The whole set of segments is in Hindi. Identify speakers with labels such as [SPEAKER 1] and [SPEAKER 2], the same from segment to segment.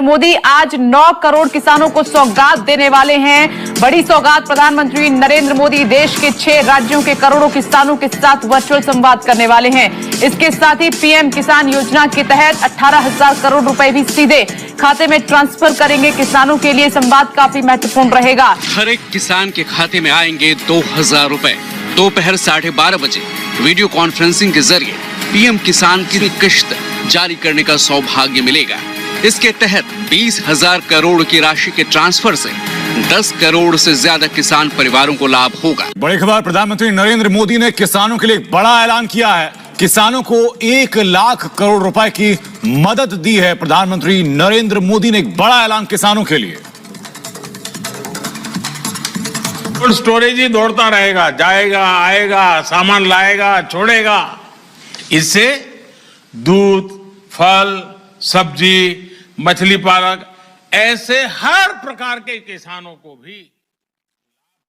[SPEAKER 1] मोदी आज 9 करोड़ किसानों को सौगात देने वाले हैं। बड़ी सौगात प्रधानमंत्री नरेंद्र मोदी देश के 6 राज्यों के करोड़ों किसानों के साथ वर्चुअल संवाद करने वाले हैं। इसके साथ ही पीएम किसान योजना के तहत 18,000 करोड़ रुपए भी सीधे खाते में ट्रांसफर करेंगे। किसानों के लिए संवाद काफी महत्वपूर्ण रहेगा।
[SPEAKER 2] हर एक किसान के खाते में आएंगे 2,000 रुपए। दोपहर 12:30 बजे वीडियो कॉन्फ्रेंसिंग के जरिए पीएम किसान की किश्त जारी करने का सौभाग्य मिलेगा। इसके तहत 20,000 करोड़ की राशि के ट्रांसफर से 10 करोड़ से ज्यादा किसान परिवारों को लाभ होगा।
[SPEAKER 3] बड़ी खबर, प्रधानमंत्री नरेंद्र मोदी ने किसानों के लिए एक बड़ा ऐलान किया है। किसानों को 1 लाख करोड़ रुपए की मदद दी है। प्रधानमंत्री नरेंद्र मोदी ने एक बड़ा ऐलान किसानों के लिए।
[SPEAKER 4] कोल्ड स्टोरेज ही दौड़ता रहेगा, जाएगा आएगा, सामान लाएगा छोड़ेगा। इससे दूध, फल, सब्जी, मछली पालक ऐसे हर प्रकार के किसानों को भी।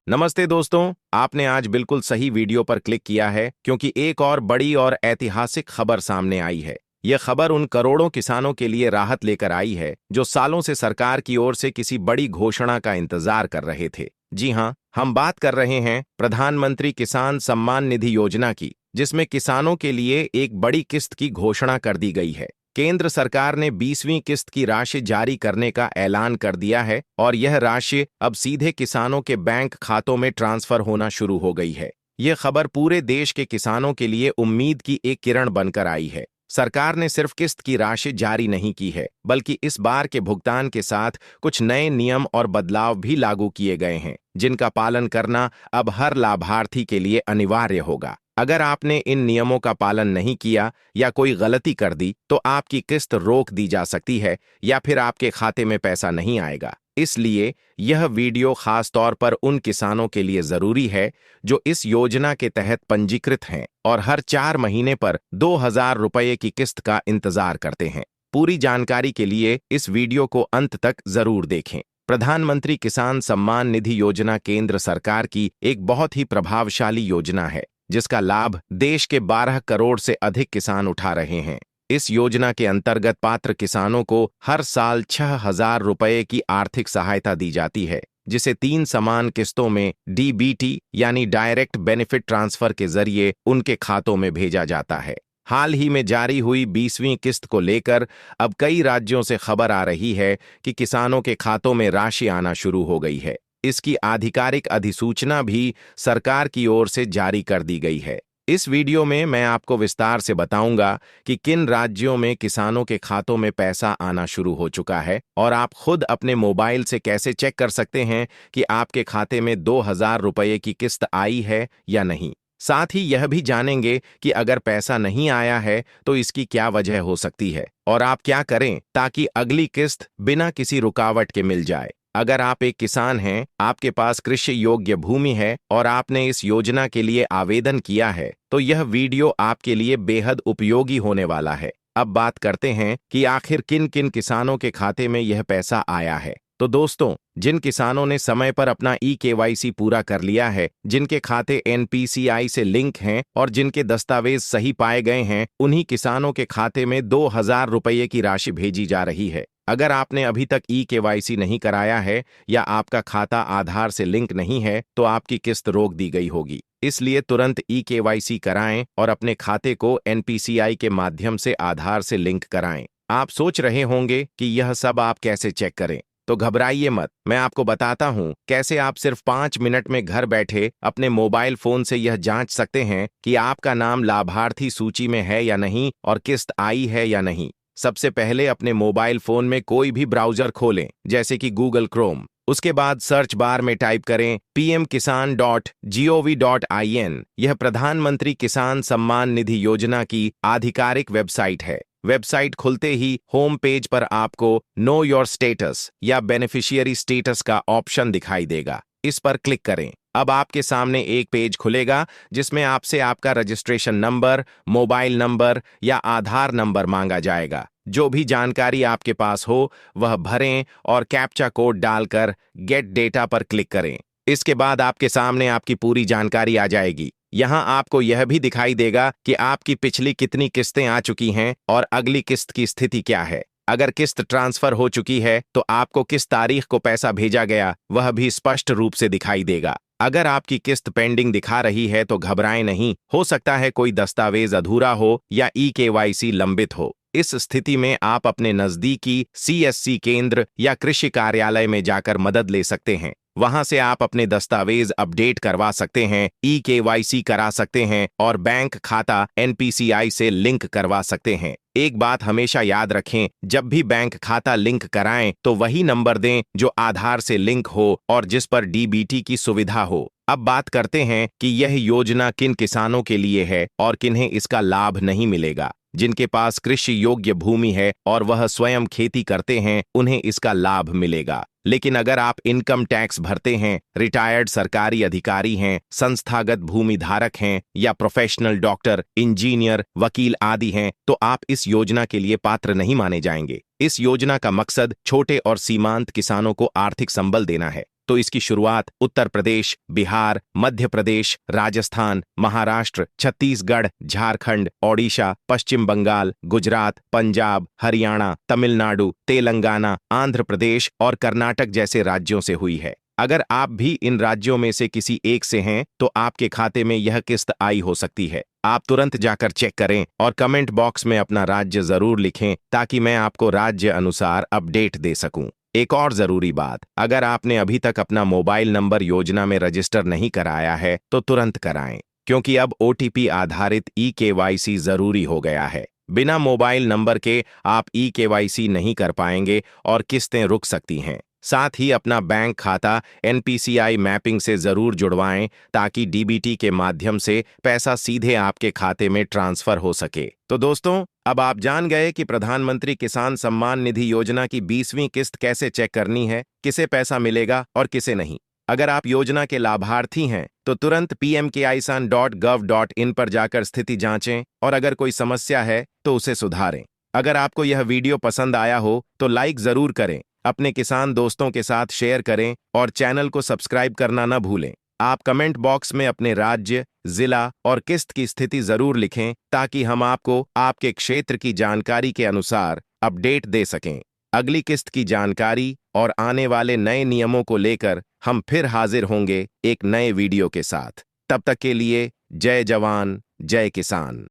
[SPEAKER 5] नमस्ते दोस्तों, आपने आज बिल्कुल सही वीडियो पर क्लिक किया है, क्योंकि एक और बड़ी और ऐतिहासिक खबर सामने आई है। यह खबर उन करोड़ों किसानों के लिए राहत लेकर आई है जो सालों से सरकार की ओर से किसी बड़ी घोषणा का इंतजार कर रहे थे। जी हां, हम बात कर रहे हैं प्रधानमंत्री किसान सम्मान निधि योजना की, जिसमें किसानों के लिए एक बड़ी किस्त की घोषणा कर दी गई है। केंद्र सरकार ने 20वीं किस्त की राशि जारी करने का ऐलान कर दिया है और यह राशि अब सीधे किसानों के बैंक खातों में ट्रांसफर होना शुरू हो गई है। यह खबर पूरे देश के किसानों के लिए उम्मीद की एक किरण बनकर आई है। सरकार ने सिर्फ किस्त की राशि जारी नहीं की है, बल्कि इस बार के भुगतान के साथ कुछ नए नियम और बदलाव भी लागू किए गए हैं, जिनका पालन करना अब हर लाभार्थी के लिए अनिवार्य होगा। अगर आपने इन नियमों का पालन नहीं किया या कोई गलती कर दी तो आपकी किस्त रोक दी जा सकती है या फिर आपके खाते में पैसा नहीं आएगा। इसलिए यह वीडियो खास तौर पर उन किसानों के लिए जरूरी है जो इस योजना के तहत पंजीकृत हैं और हर 4 महीने पर 2,000 रुपये की किस्त का इंतजार करते हैं। पूरी जानकारी के लिए इस वीडियो को अंत तक जरूर देखें। प्रधानमंत्री किसान सम्मान निधि योजना केंद्र सरकार की एक बहुत ही प्रभावशाली योजना है, जिसका लाभ देश के 12 करोड़ से अधिक किसान उठा रहे हैं। इस योजना के अंतर्गत पात्र किसानों को हर साल 6,000 रुपये की आर्थिक सहायता दी जाती है, जिसे 3 समान किस्तों में डीबीटी यानी डायरेक्ट बेनिफिट ट्रांसफर के जरिए उनके खातों में भेजा जाता है। हाल ही में जारी हुई 20वीं किस्त को लेकर अब कई राज्यों से खबर आ रही है कि किसानों के खातों में राशि आना शुरू हो गई है। इसकी आधिकारिक अधिसूचना भी सरकार की ओर से जारी कर दी गई है। इस वीडियो में मैं आपको विस्तार से बताऊंगा कि किन राज्यों में किसानों के खातों में पैसा आना शुरू हो चुका है और आप खुद अपने मोबाइल से कैसे चेक कर सकते हैं कि आपके खाते में 2,000 रुपये की किस्त आई है या नहीं। साथ ही यह भी जानेंगे कि अगर पैसा नहीं आया है तो इसकी क्या वजह हो सकती है और आप क्या करें ताकि अगली किस्त बिना किसी रुकावट के मिल जाए। अगर आप एक किसान हैं, आपके पास कृषि योग्य भूमि है और आपने इस योजना के लिए आवेदन किया है, तो यह वीडियो आपके लिए बेहद उपयोगी होने वाला है। अब बात करते हैं कि आखिर किन किन किसानों के खाते में यह पैसा आया है। तो दोस्तों, जिन किसानों ने समय पर अपना ई-केवाईसी पूरा कर लिया है, जिनके खाते एनपीसीआई से लिंक हैं और जिनके दस्तावेज सही पाए गए हैं, उन्हीं किसानों के खाते में 2,000 रुपये की राशि भेजी जा रही है। अगर आपने अभी तक ई-केवाईसी नहीं कराया है या आपका खाता आधार से लिंक नहीं है, तो आपकी किस्त रोक दी गई होगी। इसलिए तुरंत ई-केवाईसी कराएं और अपने खाते को एनपीसीआई के माध्यम से आधार से लिंक कराएं। आप सोच रहे होंगे कि यह सब आप कैसे चेक करें, तो घबराइए मत, मैं आपको बताता हूं कैसे आप सिर्फ 5 मिनट में घर बैठे अपने मोबाइल फोन से यह जांच सकते हैं कि आपका नाम लाभार्थी सूची में है या नहीं और किस्त आई है या नहीं। सबसे पहले अपने मोबाइल फोन में कोई भी ब्राउजर खोलें, जैसे कि गूगल क्रोम। उसके बाद सर्च बार में टाइप करें pmkisan.gov.in। यह प्रधानमंत्री किसान सम्मान निधि योजना की आधिकारिक वेबसाइट है। वेबसाइट खुलते ही होम पेज पर आपको नो योर स्टेटस या बेनिफिशियरी स्टेटस का ऑप्शन दिखाई देगा। इस पर क्लिक करें। अब आपके सामने एक पेज खुलेगा जिसमें आपसे आपका रजिस्ट्रेशन नंबर, मोबाइल नंबर या आधार नंबर मांगा जाएगा। जो भी जानकारी आपके पास हो वह भरें और कैप्चा कोड डालकर गेट डेटा पर क्लिक करें। इसके बाद आपके सामने आपकी पूरी जानकारी आ जाएगी। यहाँ आपको यह भी दिखाई देगा कि आपकी पिछली कितनी किस्तें आ चुकी हैं और अगली किस्त की स्थिति क्या है। अगर किस्त ट्रांसफर हो चुकी है तो आपको किस तारीख को पैसा भेजा गया वह भी स्पष्ट रूप से दिखाई देगा। अगर आपकी किस्त पेंडिंग दिखा रही है तो घबराएं नहीं, हो सकता है कोई दस्तावेज अधूरा हो या ई-केवाईसी लंबित हो। इस स्थिति में आप अपने नजदीकी सीएससी केंद्र या कृषि कार्यालय में जाकर मदद ले सकते हैं। वहां से आप अपने दस्तावेज अपडेट करवा सकते हैं, ई-केवाईसी करा सकते हैं और बैंक खाता एनपीसीआई से लिंक करवा सकते हैं। एक बात हमेशा याद रखें, जब भी बैंक खाता लिंक कराएं तो वही नंबर दें जो आधार से लिंक हो और जिस पर डीबीटी की सुविधा हो। अब बात करते हैं कि यह योजना किन किसानों के लिए है और किन्हें इसका लाभ नहीं मिलेगा। जिनके पास कृषि योग्य भूमि है और वह स्वयं खेती करते हैं उन्हें इसका लाभ मिलेगा। लेकिन अगर आप इनकम टैक्स भरते हैं, रिटायर्ड सरकारी अधिकारी हैं, संस्थागत भूमि धारक हैं या प्रोफेशनल डॉक्टर, इंजीनियर, वकील आदि हैं तो आप इस योजना के लिए पात्र नहीं माने जाएंगे। इस योजना का मकसद छोटे और सीमांत किसानों को आर्थिक संबल देना है। तो इसकी शुरुआत उत्तर प्रदेश, बिहार, मध्य प्रदेश, राजस्थान, महाराष्ट्र, छत्तीसगढ़, झारखंड, ओडिशा, पश्चिम बंगाल, गुजरात, पंजाब, हरियाणा, तमिलनाडु, तेलंगाना, आंध्र प्रदेश और कर्नाटक जैसे राज्यों से हुई है। अगर आप भी इन राज्यों में से किसी एक से हैं तो आपके खाते में यह किस्त आई हो सकती है। आप तुरंत जाकर चेक करें और कमेंट बॉक्स में अपना राज्य जरूर लिखें ताकि मैं आपको राज्य अनुसार अपडेट दे सकूं। एक और जरूरी बात, अगर आपने अभी तक अपना मोबाइल नंबर योजना में रजिस्टर नहीं कराया है तो तुरंत कराएं, क्योंकि अब ओटीपी आधारित ई-केवाईसी जरूरी हो गया है। बिना मोबाइल नंबर के आप ई-केवाईसी नहीं कर पाएंगे और किस्तें रुक सकती हैं। साथ ही अपना बैंक खाता एनपीसीआई मैपिंग से जरूर जुड़वाएं ताकि डीबीटी के माध्यम से पैसा सीधे आपके खाते में ट्रांसफर हो सके। तो दोस्तों, अब आप जान गए कि प्रधानमंत्री किसान सम्मान निधि योजना की 20वीं किस्त कैसे चेक करनी है, किसे पैसा मिलेगा और किसे नहीं। अगर आप योजना के लाभार्थी हैं तो तुरंत pmkisan.gov.in पर जाकर स्थिति जांचें और अगर कोई समस्या है तो उसे सुधारें। अगर आपको यह वीडियो पसंद आया हो तो लाइक जरूर करें, अपने किसान दोस्तों के साथ शेयर करें और चैनल को सब्सक्राइब करना न भूलें। आप कमेंट बॉक्स में अपने राज्य, जिला और किस्त की स्थिति जरूर लिखें ताकि हम आपको आपके क्षेत्र की जानकारी के अनुसार अपडेट दे सकें। अगली किस्त की जानकारी और आने वाले नए नियमों को लेकर हम फिर हाजिर होंगे एक नए वीडियो के साथ। तब तक के लिए जय जवान, जय किसान।